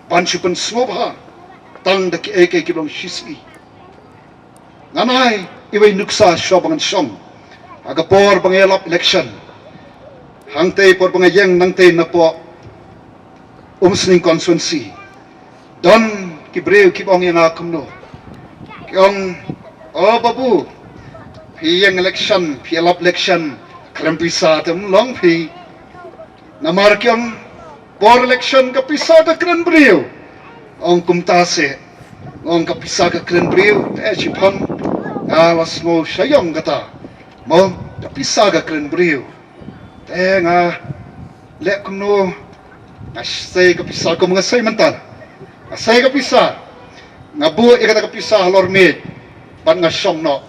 panchupan smobha tang dak eke kilong shisi nganai iway nuksa shobangan shong agapor bangelap election hangte por bangayeng nangte na po umsning constituency don ki Briew ki bong yang akumno kyong babu pi yang election pi elap election Khlem Pisa tem long pi namar kyong por election ka Pisa ka Kren Briew ong kumtase ong ka Pisa ka Kren Briew chipon alas mo sayong kata mo ka Pisa ka Kren Briew nga lek kumno asay ka Pisa ko mga say mantan asay ka Pisa nga buo ikata ka Pisa halormid pan nga siyong no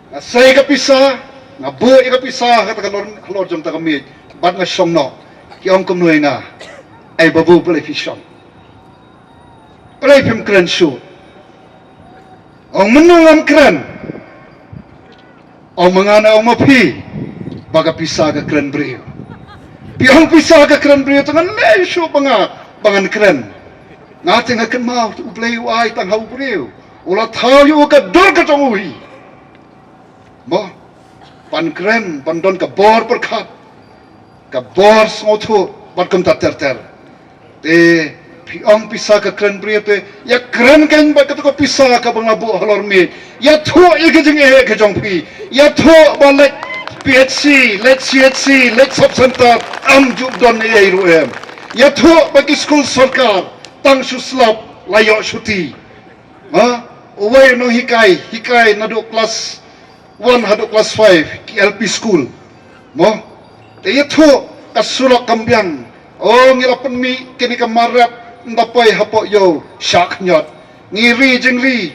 asay ka Pisa nga buo ikata Pisa kata halor jong tagamid pan nga siyong no kiyong kumnoy nga ay babu balay pisyon balay pim Kren Shuh ang menungam Kren ang mga naong mapi baga Pisa ka Kren Briew piyong Pisa ka Kren Briew tangan lesyo pangan Kren ngating akan mau ublay ay tang hau Briew ulat hayo ka dor ka tonguhi mo pan Kren pandon ka bor perkat ka bor smoto pat kum ter te piyong Pisa ka Kren Briew te ya Kren kan ba ka Pisa ka bangabu halormi ya tho igajing ka jong pi ya tho balek PHC, let's CHC, let's subcenter, jub don ay ruem. Ya tho bagi school sarkar, tang suslap layo syuti. Uway no hikay na do class 1 hado class 5 ki LP school. Mo, ya tho kasulak kambyang. Ngirapan mi kini kamarap ndapay hapo yo syaknyot. Ngiri jengri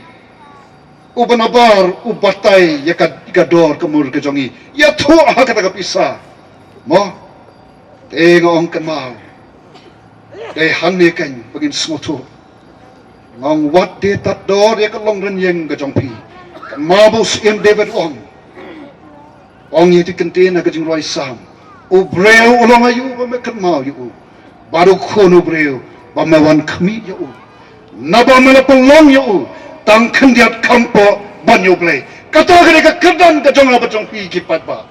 ubanabar ubatay yakador kamur kejongi ya tho kata ka Pisa mo ngong kanmau de hanne kan bagin smoto ngong wat de tat dor yakalong renyeng kejong pi kan mabus in David ong yiti kentina kejong roi sam u Briew ulong ayu ba me kanmau yu baru khono Briew ba mewan kami yu naba melapolong yu tang kendiat kampo banyo play kata gede ka kedan ka jong pi kipat ba